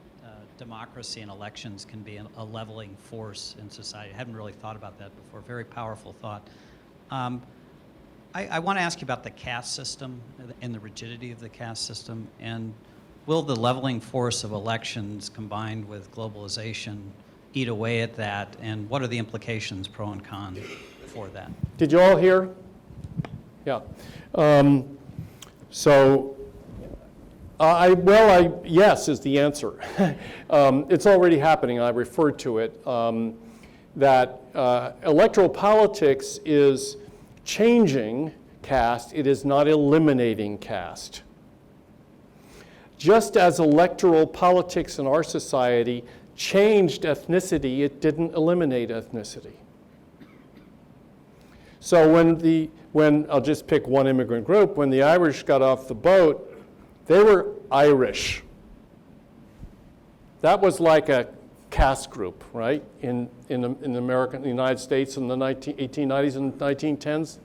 democracy and elections can be a leveling force in society. I hadn't really thought about that before. Very powerful thought. I want to ask you about the caste system and the rigidity of the caste system. And will the leveling force of elections combined with globalization eat away at that? And what are the implications, pro and con, for that? Did you all hear? Yeah. Yes is the answer. It's already happening. I referred to it. That electoral politics is changing caste. It is not eliminating caste. Just as electoral politics in our society changed ethnicity, it didn't eliminate ethnicity. So when I'll just pick one immigrant group, when the Irish got off the boat, they were Irish. That was like a caste group, right? In the United States in the 1890s and 1910s,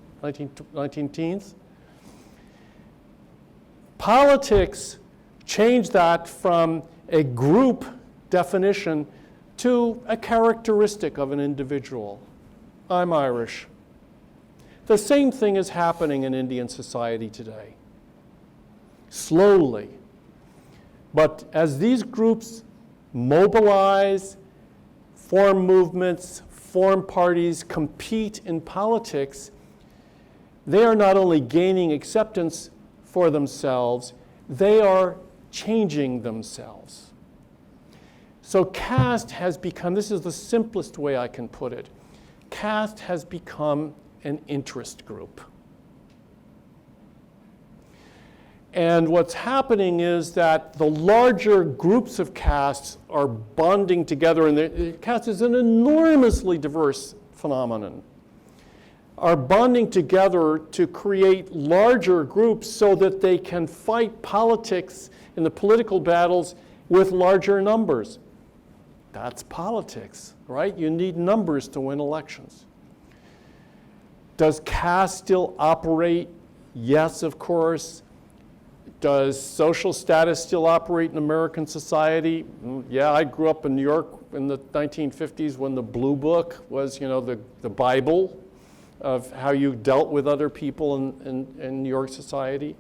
19 teens. Politics changed that from a group definition to a characteristic of an individual. I'm Irish. The same thing is happening in Indian society today. Slowly. But as these groups mobilize, form movements, form parties, compete in politics, they are not only gaining acceptance for themselves, they are changing themselves. So caste has become, this is the simplest way I can put it, caste has become an interest group. And what's happening is that the larger groups of castes are bonding together, and caste is an enormously diverse phenomenon, are bonding together to create larger groups so that they can fight politics in the political battles with larger numbers. That's politics, right? You need numbers to win elections. Does caste still operate? Yes, of course. Does social status still operate in American society? Yeah, I grew up in New York in the 1950s when the Blue Book was, the Bible of how you dealt with other people in New York society.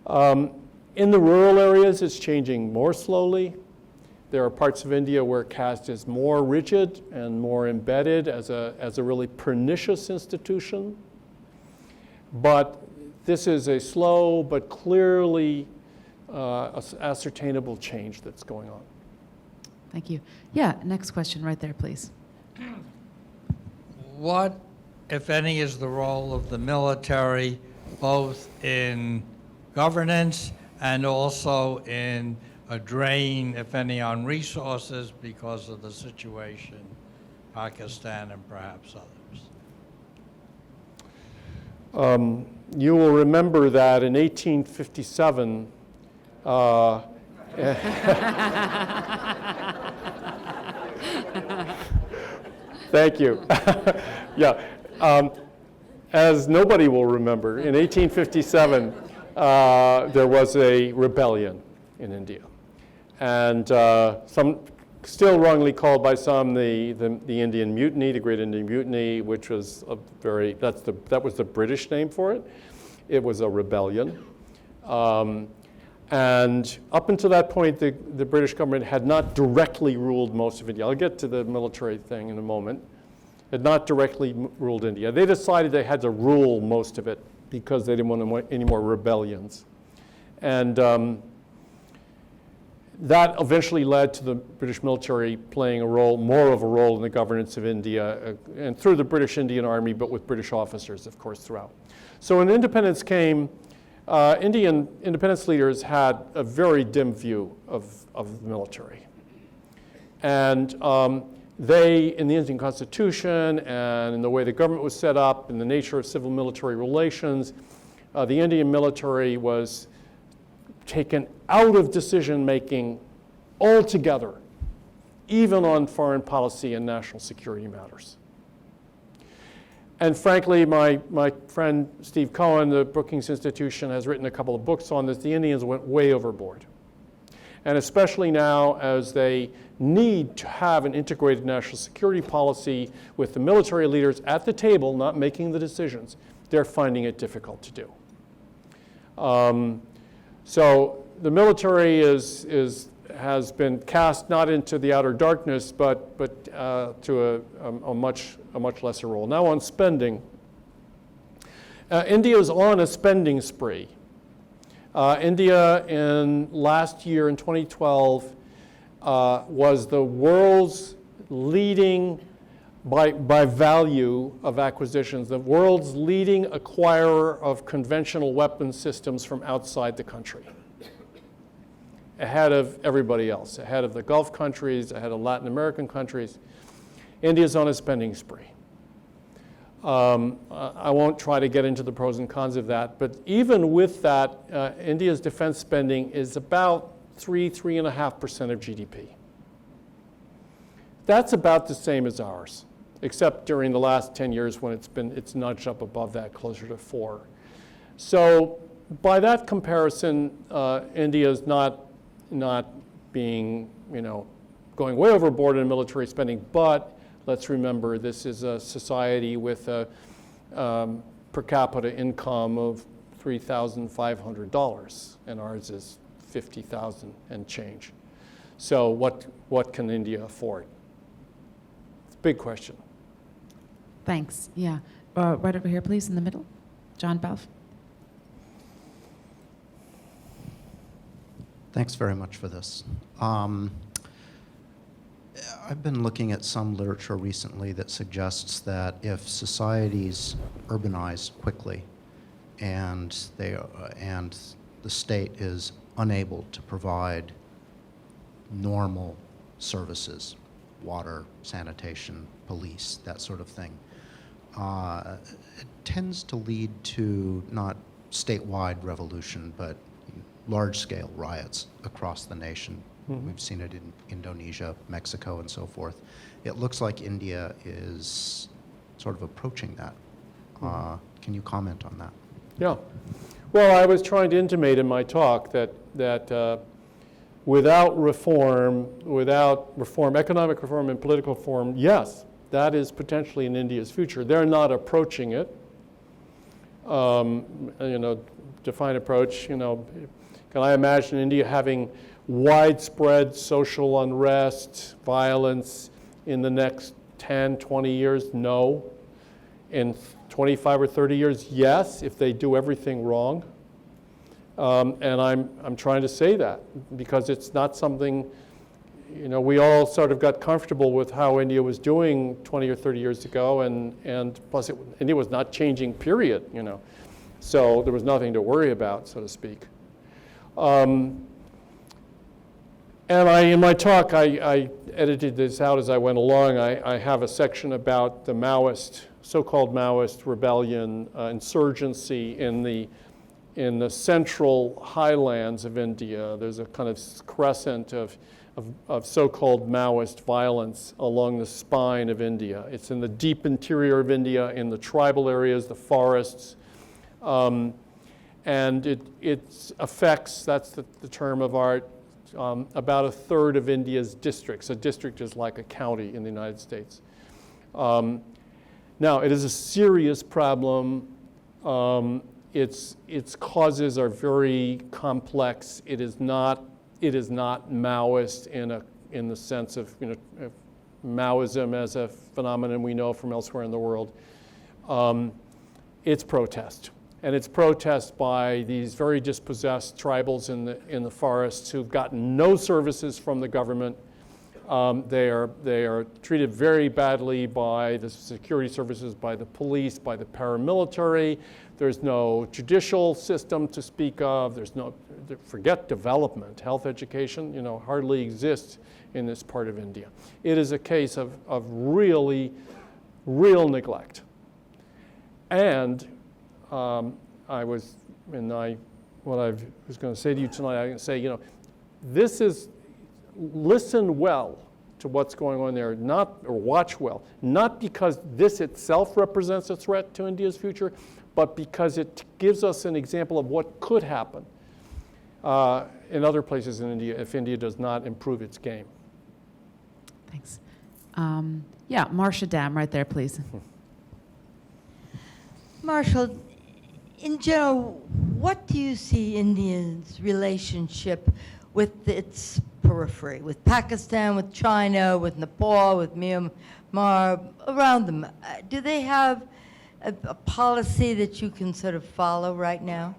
In the rural areas, it's changing more slowly. There are parts of India where caste is more rigid and more embedded as a really pernicious institution. But this is a slow but clearly ascertainable change that's going on. Thank you. Yeah, next question right there, please. What, if any, is the role of the military, both in governance and also in a drain, if any, on resources because of the situation, Pakistan and perhaps others? You will remember that in 1857, thank you. Yeah, as nobody will remember, in 1857, there was a rebellion in India. And some, still wrongly called by some the Indian Mutiny, the Great Indian Mutiny, which was that was the British name for it. It was a rebellion. And up until that point, the British government had not directly ruled most of India. I'll get to the military thing in a moment. Had not directly ruled India. They decided they had to rule most of it because they didn't want any more rebellions. And that eventually led to the British military playing more of a role in the governance of India, and through the British Indian Army, but with British officers, of course, throughout. So when independence came, Indian independence leaders had a very dim view of the military. And they, in the Indian Constitution and in the way the government was set up, and the nature of civil-military relations, the Indian military was taken out of decision-making altogether, even on foreign policy and national security matters. And frankly, my friend Steve Cohen, the Brookings Institution, has written a couple of books on this. The Indians went way overboard. And especially now, as they need to have an integrated national security policy with the military leaders at the table, not making the decisions, they're finding it difficult to do. So the military has been cast not into the outer darkness, but to a much lesser role. Now on spending, India is on a spending spree. India in last year, in 2012, was the world's leading, by value of acquisitions, the world's leading acquirer of conventional weapons systems from outside the country, ahead of everybody else, ahead of the Gulf countries, ahead of Latin American countries. India's on a spending spree. I won't try to get into the pros and cons of that, but even with that, India's defense spending is about 3.5% of GDP. That's about the same as ours, except during the last 10 years when it's nudged up above that, closer to 4. So by that comparison, India is not being, going way overboard in military spending, but let's remember this is a society with a per capita income of $3,500, and ours is $50,000 and change. So what can India afford? It's a big question. Thanks. Yeah. Right over here, please, in the middle. John Balfe. Thanks very much for this. I've been looking at some literature recently that suggests that if societies urbanize quickly and the state is unable to provide normal services, water, sanitation, police, that sort of thing, it tends to lead to not statewide revolution, but large-scale riots across the nation. Mm-hmm. We've seen it in Indonesia, Mexico, and so forth. It looks like India is sort of approaching that. Can you comment on that? Yeah. Well, I was trying to intimate in my talk that without reform, economic reform and political reform, yes, that is potentially in India's future. They're not approaching it. Define approach, can I imagine India having widespread social unrest, violence in the next 10, 20 years? No. In 25 or 30 years, yes, if they do everything wrong. And I'm trying to say that because it's not something, we all sort of got comfortable with how India was doing 20 or 30 years ago, and plus India was not changing, period, So there was nothing to worry about, so to speak. And in my talk, I edited this out as I went along. I have a section about the so-called Maoist Rebellion, insurgency in the central highlands of India. There's a kind of crescent of so-called Maoist violence along the spine of India. It's in the deep interior of India, in the tribal areas, the forests. And it affects, that's the term of art, about a third of India's districts. A district is like a county in the United States. Now, it is a serious problem. Its causes are very complex. It is not Maoist in the sense of Maoism as a phenomenon we know from elsewhere in the world. It's protest. And it's protest by these very dispossessed tribals in the forests who've gotten no services from the government. They are treated very badly by the security services, by the police, by the paramilitary. There's no judicial system to speak of. Forget development. Health education, hardly exists in this part of India. It is a case of really real neglect. And what I was going to say to you tonight, I can say, listen well to what's going on there, or watch well, not because this itself represents a threat to India's future, but because it gives us an example of what could happen in other places in India if India does not improve its game. Thanks. Marcia Dam, right there, please. Marshall, in general, what do you see India's relationship with its periphery, with Pakistan, with China, with Nepal, with Myanmar, around them? Do they have a policy that you can sort of follow right now?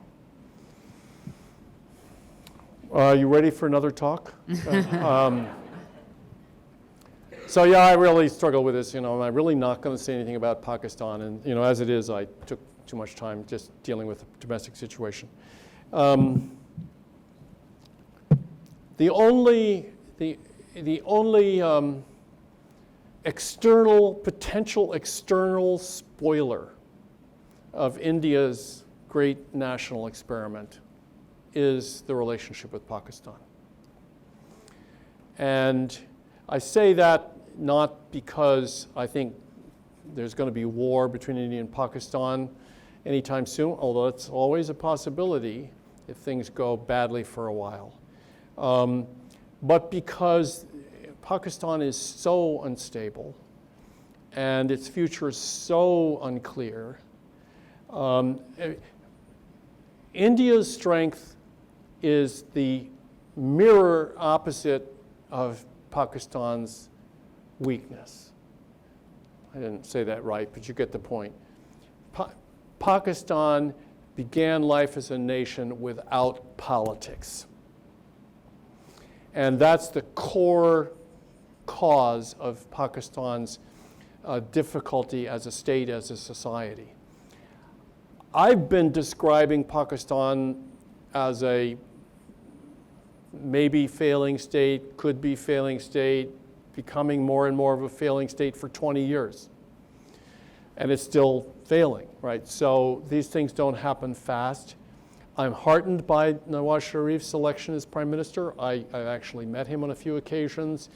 Are you ready for another talk? So yeah, I really struggle with this. I'm really not going to say anything about Pakistan, and as it is, I took too much time just dealing with the domestic situation. The only potential external spoiler of India's great national experiment is the relationship with Pakistan. And I say that not because I think there's going to be war between India and Pakistan anytime soon, although it's always a possibility if things go badly for a while. But because Pakistan is so unstable and its future is so unclear, India's strength is the mirror opposite of Pakistan's weakness. I didn't say that right, but you get the point. Pakistan began life as a nation without politics. And that's the core cause of Pakistan's difficulty as a state, as a society. I've been describing Pakistan as a maybe failing state, could be failing state, becoming more and more of a failing state for 20 years. And it's still failing, right? So these things don't happen fast. I'm heartened by Nawaz Sharif's selection as prime minister. I've actually met him on a few occasions.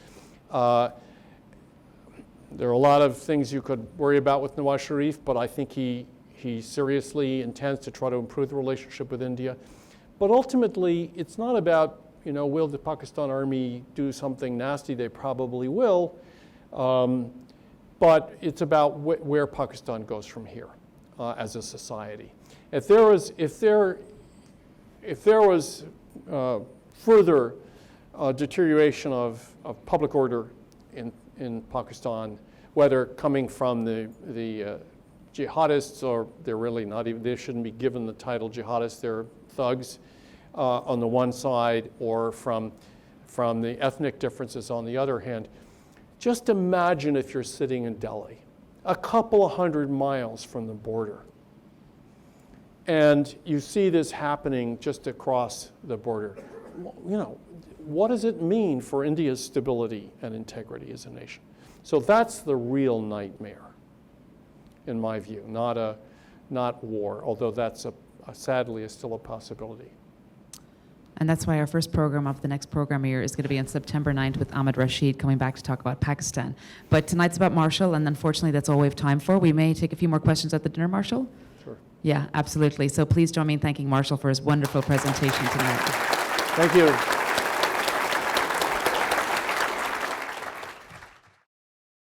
There are a lot of things you could worry about with Nawaz Sharif, but I think he seriously intends to try to improve the relationship with India. But ultimately, it's not about, will the Pakistan army do something nasty? They probably will. But it's about where Pakistan goes from here as a society. If there was further deterioration of public order in Pakistan, whether coming from the jihadists, or they're really not even, they shouldn't be given the title jihadists, they're thugs on the one side, or from the ethnic differences on the other hand. Just imagine if you're sitting in Delhi, a couple of 100 miles from the border, and you see this happening just across the border. What does it mean for India's stability and integrity as a nation? So that's the real nightmare, in my view, not war, although that's sadly is still a possibility. And that's why our first program of the next program year is going to be on September 9th with Ahmed Rashid coming back to talk about Pakistan. But tonight's about Marshall, and unfortunately that's all we have time for. We may take a few more questions at the dinner, Marshall? Sure. Yeah, absolutely. So please join me in thanking Marshall for his wonderful presentation tonight. Thank you.